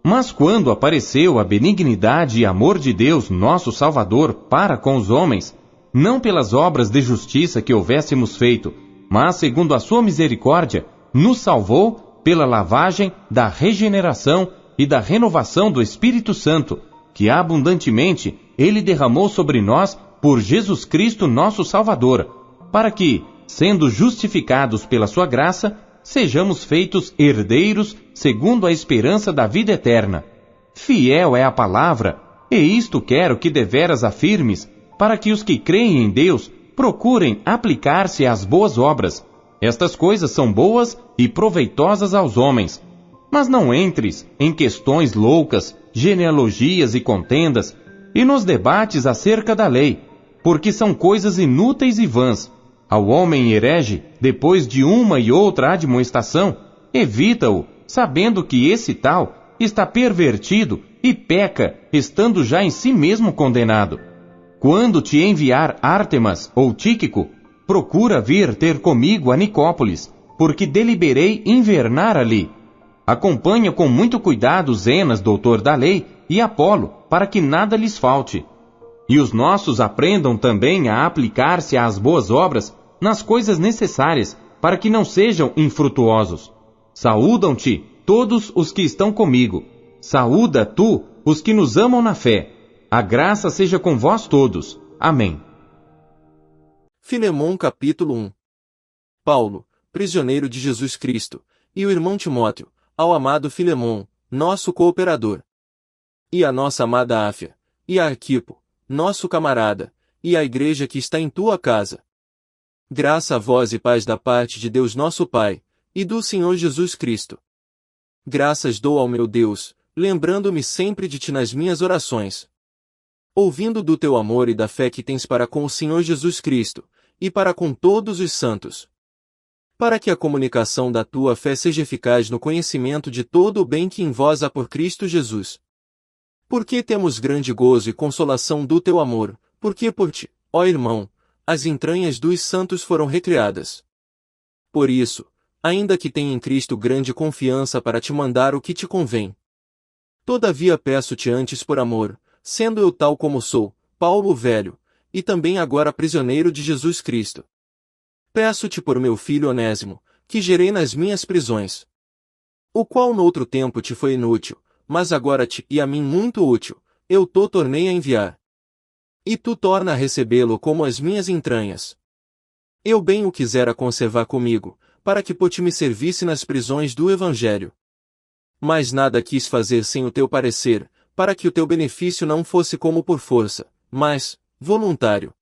Mas quando apareceu a benignidade e amor de Deus, nosso Salvador, para com os homens, não pelas obras de justiça que houvéssemos feito, mas segundo a sua misericórdia, nos salvou pela lavagem da regeneração e da renovação do Espírito Santo, que abundantemente Ele derramou sobre nós por Jesus Cristo nosso Salvador, para que, sendo justificados pela sua graça, sejamos feitos herdeiros segundo a esperança da vida eterna. Fiel é a palavra, e isto quero que deveras afirmes, para que os que creem em Deus procurem aplicar-se às boas obras. Estas coisas são boas e proveitosas aos homens. Mas não entres em questões loucas, genealogias e contendas, e nos debates acerca da lei, porque são coisas inúteis e vãs. Ao homem herege, depois de uma e outra admoestação, evita-o, sabendo que esse tal está pervertido e peca, estando já em si mesmo condenado. Quando te enviar Ártemas ou Tíquico, procura vir ter comigo a Nicópolis, porque deliberei invernar ali. Acompanha com muito cuidado Zenas, doutor da lei, e Apolo, para que nada lhes falte. E os nossos aprendam também a aplicar-se às boas obras nas coisas necessárias, para que não sejam infrutuosos. Saúdam-te todos os que estão comigo. Saúda tu os que nos amam na fé. A graça seja com vós todos. Amém. Filemon capítulo 1. Paulo, prisioneiro de Jesus Cristo, e o irmão Timóteo, ao amado Filemon, nosso cooperador. E a nossa amada Áfia, e a Arquipo, nosso camarada, e a igreja que está em tua casa. Graça a vós e paz da parte de Deus nosso Pai, e do Senhor Jesus Cristo. Graças dou ao meu Deus, lembrando-me sempre de ti nas minhas orações. Ouvindo do teu amor e da fé que tens para com o Senhor Jesus Cristo, e para com todos os santos. Para que a comunicação da tua fé seja eficaz no conhecimento de todo o bem que em vós há por Cristo Jesus. Porque temos grande gozo e consolação do teu amor, porque por ti, ó irmão, as entranhas dos santos foram recriadas. Por isso, ainda que tenha em Cristo grande confiança para te mandar o que te convém. Todavia peço-te antes por amor, sendo eu tal como sou, Paulo o velho, e também agora prisioneiro de Jesus Cristo. Peço-te por meu filho Onésimo, que gerei nas minhas prisões. O qual noutro tempo te foi inútil, mas agora te e a mim muito útil, eu tornei a enviar. E tu torna a recebê-lo como as minhas entranhas. Eu bem o quisera conservar comigo, para que por ti me servisse nas prisões do Evangelho. Mas nada quis fazer sem o teu parecer, para que o teu benefício não fosse como por força, mas voluntário.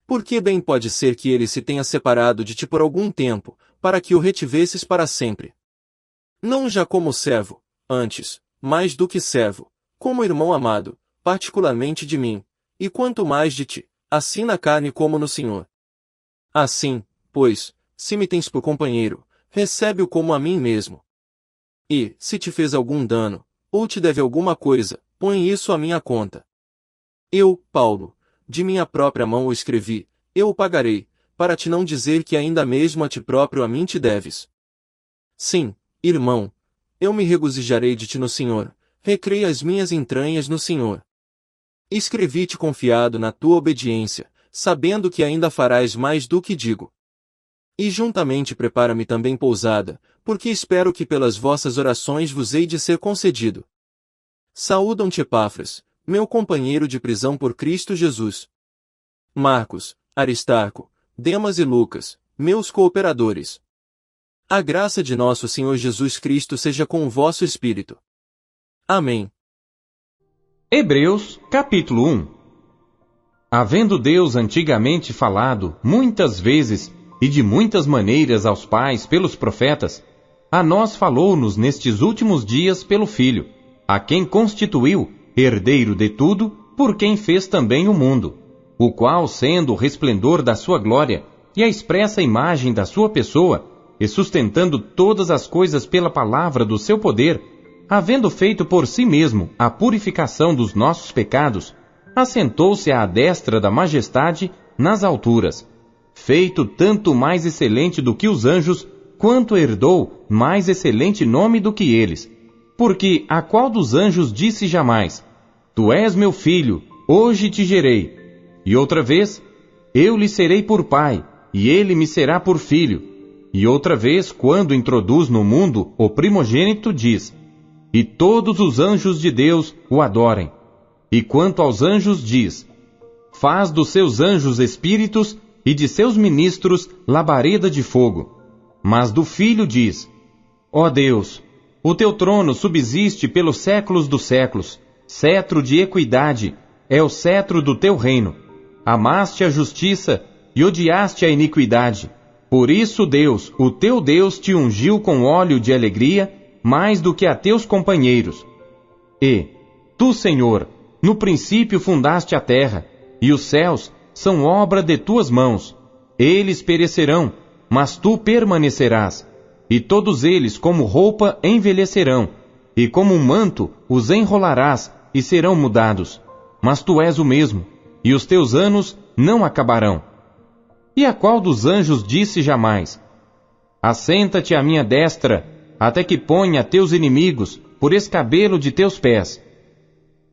Porque bem pode ser que ele se tenha separado de ti por algum tempo, para que o retivesses para sempre. Não já como servo, antes, mais do que servo, como irmão amado, particularmente de mim, e quanto mais de ti, assim na carne como no Senhor. Assim, pois, se me tens por companheiro, recebe-o como a mim mesmo. E, se te fez algum dano, ou te deve alguma coisa, põe isso à minha conta. Eu, Paulo, de minha própria mão o escrevi, eu o pagarei, para te não dizer que ainda mesmo a ti próprio a mim te deves. Sim, irmão, eu me regozijarei de ti no Senhor, recreia as minhas entranhas no Senhor. Escrevi-te confiado na tua obediência, sabendo que ainda farás mais do que digo. E juntamente prepara-me também pousada, porque espero que pelas vossas orações vos hei de ser concedido. Saúdam-te Epáfras, meu companheiro de prisão por Cristo Jesus. Marcos, Aristarco, Demas e Lucas, meus cooperadores. A graça de nosso Senhor Jesus Cristo seja com o vosso espírito. Amém. Hebreus, capítulo 1. Havendo Deus antigamente falado, muitas vezes, e de muitas maneiras aos pais pelos profetas, a nós falou-nos nestes últimos dias pelo Filho, a quem constituiu herdeiro de tudo, por quem fez também o mundo, o qual, sendo o resplendor da sua glória e a expressa imagem da sua pessoa, e sustentando todas as coisas pela palavra do seu poder, havendo feito por si mesmo a purificação dos nossos pecados, assentou-se à destra da majestade nas alturas, feito tanto mais excelente do que os anjos, quanto herdou mais excelente nome do que eles. Porque a qual dos anjos disse jamais: Tu és meu filho, hoje te gerei. E outra vez: Eu lhe serei por pai, e ele me será por filho. E outra vez, quando introduz no mundo o primogênito, diz: E todos os anjos de Deus o adorem. E quanto aos anjos diz: Faz dos seus anjos espíritos e de seus ministros labareda de fogo. Mas do Filho diz: Ó Deus, o teu trono subsiste pelos séculos dos séculos, cetro de equidade é o cetro do teu reino. Amaste a justiça e odiaste a iniquidade. Por isso Deus, o teu Deus, te ungiu com óleo de alegria, mais do que a teus companheiros. E, tu, Senhor, no princípio fundaste a terra, e os céus são obra de tuas mãos. Eles perecerão, mas tu permanecerás. E todos eles como roupa envelhecerão, e como um manto os enrolarás, e serão mudados. Mas tu és o mesmo, e os teus anos não acabarão. E a qual dos anjos disse jamais: Assenta-te à minha destra, até que ponha teus inimigos por escabelo de teus pés?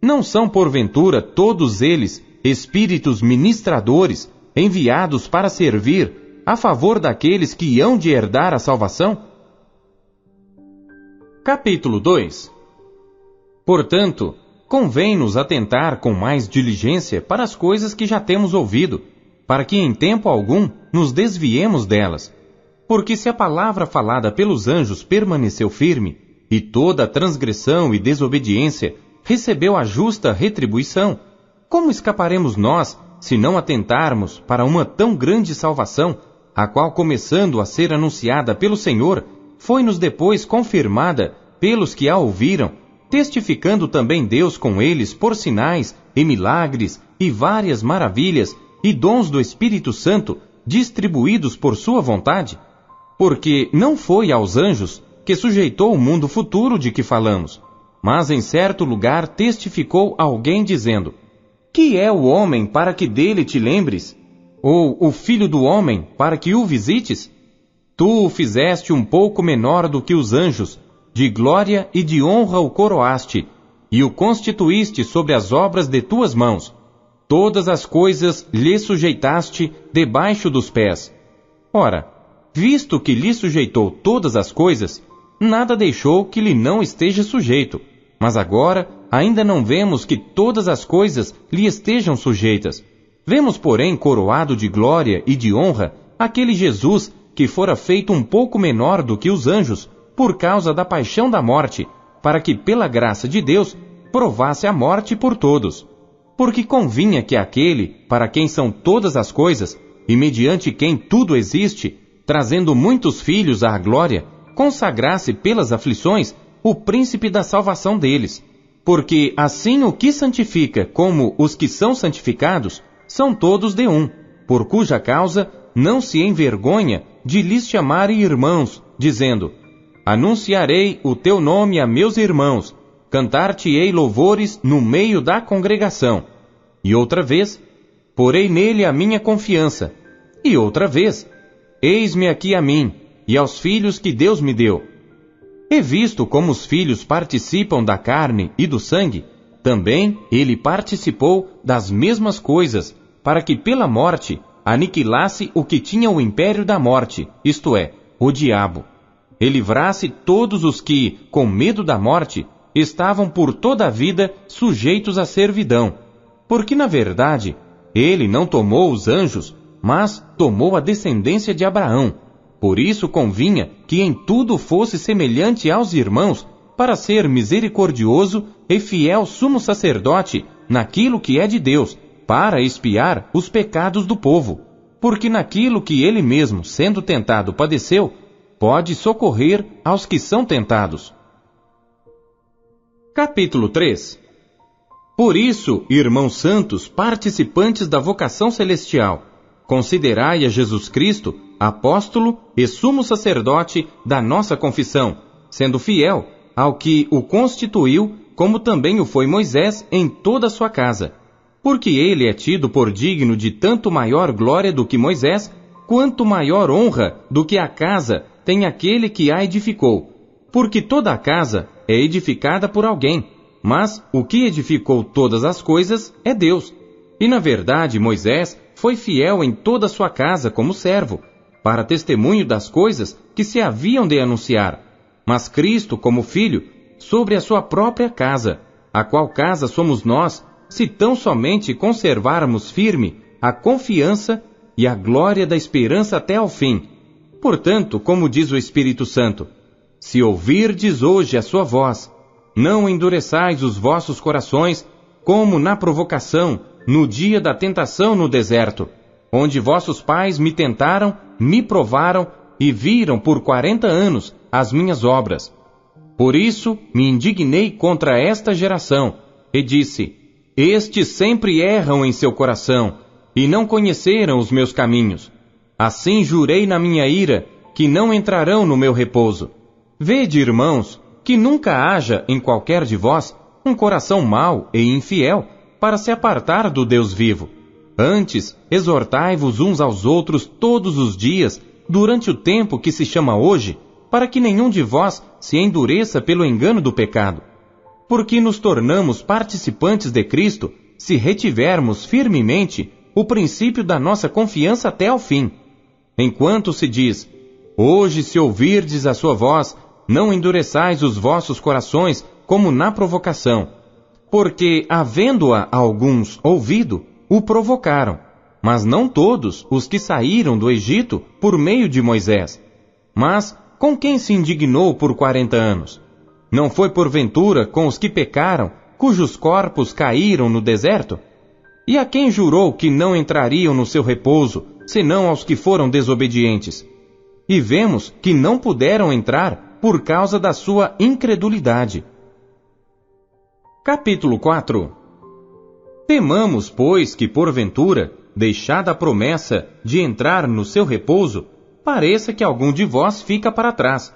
Não são porventura todos eles espíritos ministradores, enviados para servir a favor daqueles que hão de herdar a salvação? Capítulo 2. Portanto, convém-nos atentar com mais diligência para as coisas que já temos ouvido, para que em tempo algum nos desviemos delas. Porque se a palavra falada pelos anjos permaneceu firme, e toda a transgressão e desobediência recebeu a justa retribuição, como escaparemos nós, se não atentarmos para uma tão grande salvação, a qual, começando a ser anunciada pelo Senhor, foi-nos depois confirmada pelos que a ouviram, testificando também Deus com eles por sinais e milagres e várias maravilhas e dons do Espírito Santo distribuídos por sua vontade? Porque não foi aos anjos que sujeitou o mundo futuro de que falamos, mas em certo lugar testificou alguém dizendo: Que é o homem para que dele te lembres? Ou o filho do homem para que o visites? Tu o fizeste um pouco menor do que os anjos, de glória e de honra o coroaste, e o constituíste sobre as obras de tuas mãos. Todas as coisas lhe sujeitaste debaixo dos pés. Ora, visto que lhe sujeitou todas as coisas, nada deixou que lhe não esteja sujeito. Mas agora ainda não vemos que todas as coisas lhe estejam sujeitas. Vemos, porém, coroado de glória e de honra aquele Jesus que fora feito um pouco menor do que os anjos, por causa da paixão da morte, para que, pela graça de Deus, provasse a morte por todos. Porque convinha que aquele, para quem são todas as coisas, e mediante quem tudo existe, trazendo muitos filhos à glória, consagrasse pelas aflições o príncipe da salvação deles. Porque assim o que santifica como os que são santificados, são todos de um, por cuja causa não se envergonha de lhes chamarem irmãos, dizendo: Anunciarei o teu nome a meus irmãos, cantar-te-ei louvores no meio da congregação. E outra vez: Porei nele a minha confiança. E outra vez: Eis-me aqui a mim, e aos filhos que Deus me deu. E visto como os filhos participam da carne e do sangue, também ele participou das mesmas coisas, para que pela morte aniquilasse o que tinha o império da morte, isto é, o diabo, e livrasse todos os que, com medo da morte, estavam por toda a vida sujeitos à servidão. Porque, na verdade, ele não tomou os anjos, mas tomou a descendência de Abraão. Por isso convinha que em tudo fosse semelhante aos irmãos, para ser misericordioso e fiel sumo sacerdote naquilo que é de Deus, para expiar os pecados do povo. Porque naquilo que ele mesmo, sendo tentado, padeceu, pode socorrer aos que são tentados. Capítulo 3. Por isso, irmãos santos, participantes da vocação celestial, considerai a Jesus Cristo, apóstolo e sumo sacerdote da nossa confissão, sendo fiel ao que o constituiu, como também o foi Moisés em toda a sua casa. Porque ele é tido por digno de tanto maior glória do que Moisés, quanto maior honra do que a casa tem aquele que a edificou. Porque toda a casa é edificada por alguém, mas o que edificou todas as coisas é Deus. E na verdade Moisés foi fiel em toda a sua casa como servo, para testemunho das coisas que se haviam de anunciar. Mas Cristo como filho, sobre a sua própria casa, a qual casa somos nós, se tão somente conservarmos firme a confiança e a glória da esperança até ao fim. Portanto, como diz o Espírito Santo, se ouvirdes hoje a sua voz, não endureçais os vossos corações, como na provocação, no dia da tentação no deserto, onde vossos pais me tentaram, me provaram e viram por 40 anos as minhas obras. Por isso me indignei contra esta geração, e disse, estes sempre erram em seu coração, e não conheceram os meus caminhos. Assim jurei na minha ira, que não entrarão no meu repouso. Vede, irmãos, que nunca haja em qualquer de vós um coração mau e infiel, para se apartar do Deus vivo. Antes, exortai-vos uns aos outros todos os dias, durante o tempo que se chama hoje, para que nenhum de vós se endureça pelo engano do pecado. Porque nos tornamos participantes de Cristo, se retivermos firmemente o princípio da nossa confiança até ao fim. Enquanto se diz, hoje se ouvirdes a sua voz, não endureçais os vossos corações, como na provocação. Porque, havendo-a alguns ouvido, o provocaram, mas não todos os que saíram do Egito por meio de Moisés. Mas com quem se indignou por 40 anos? Não foi porventura com os que pecaram, cujos corpos caíram no deserto? E a quem jurou que não entrariam no seu repouso, senão aos que foram desobedientes? E vemos que não puderam entrar por causa da sua incredulidade. Capítulo 4. Temamos, pois, que porventura, deixada a promessa de entrar no seu repouso, pareça que algum de vós fica para trás.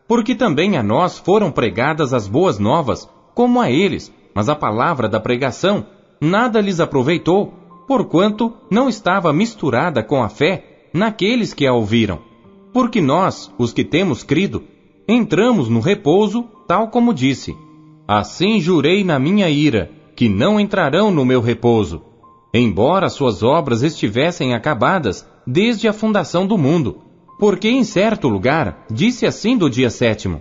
Porque também a nós foram pregadas as boas novas, como a eles, mas a palavra da pregação nada lhes aproveitou, porquanto não estava misturada com a fé naqueles que a ouviram. Porque nós, os que temos crido, entramos no repouso, tal como disse, assim jurei na minha ira, que não entrarão no meu repouso, embora suas obras estivessem acabadas desde a fundação do mundo. Porque em certo lugar disse assim do dia 7º,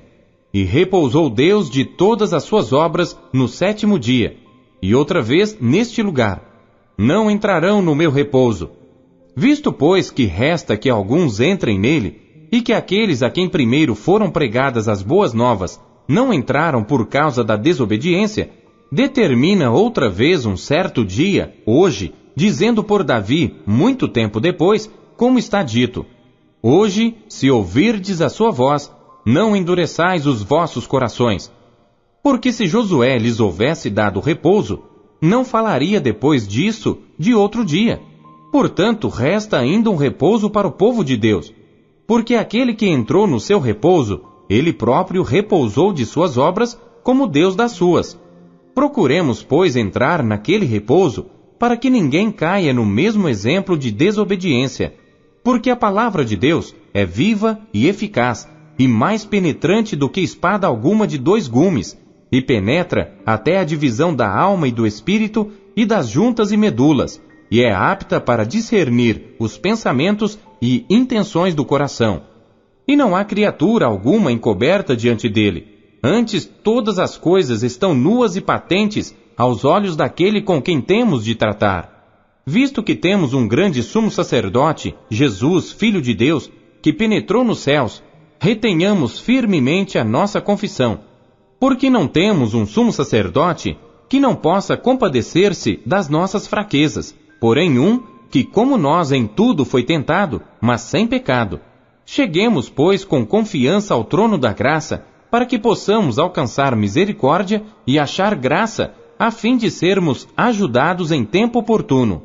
e repousou Deus de todas as suas obras no 7º dia, e outra vez neste lugar, não entrarão no meu repouso. Visto, pois, que resta que alguns entrem nele, e que aqueles a quem primeiro foram pregadas as boas novas não entraram por causa da desobediência, determina outra vez um certo dia, hoje, dizendo por Davi, muito tempo depois, como está dito, hoje, se ouvirdes a sua voz, não endureçais os vossos corações. Porque se Josué lhes houvesse dado repouso, não falaria depois disso de outro dia. Portanto, resta ainda um repouso para o povo de Deus. Porque aquele que entrou no seu repouso, ele próprio repousou de suas obras, como Deus das suas. Procuremos, pois, entrar naquele repouso, para que ninguém caia no mesmo exemplo de desobediência. Porque a palavra de Deus é viva e eficaz, e mais penetrante do que espada alguma de 2 gumes, e penetra até a divisão da alma e do espírito, e das juntas e medulas, e é apta para discernir os pensamentos e intenções do coração. E não há criatura alguma encoberta diante dele. Antes, todas as coisas estão nuas e patentes aos olhos daquele com quem temos de tratar. Visto que temos um grande sumo sacerdote, Jesus, Filho de Deus, que penetrou nos céus, retenhamos firmemente a nossa confissão. Porque não temos um sumo sacerdote que não possa compadecer-se das nossas fraquezas, porém que como nós em tudo foi tentado, mas sem pecado. Cheguemos, pois, com confiança ao trono da graça, para que possamos alcançar misericórdia e achar graça, a fim de sermos ajudados em tempo oportuno.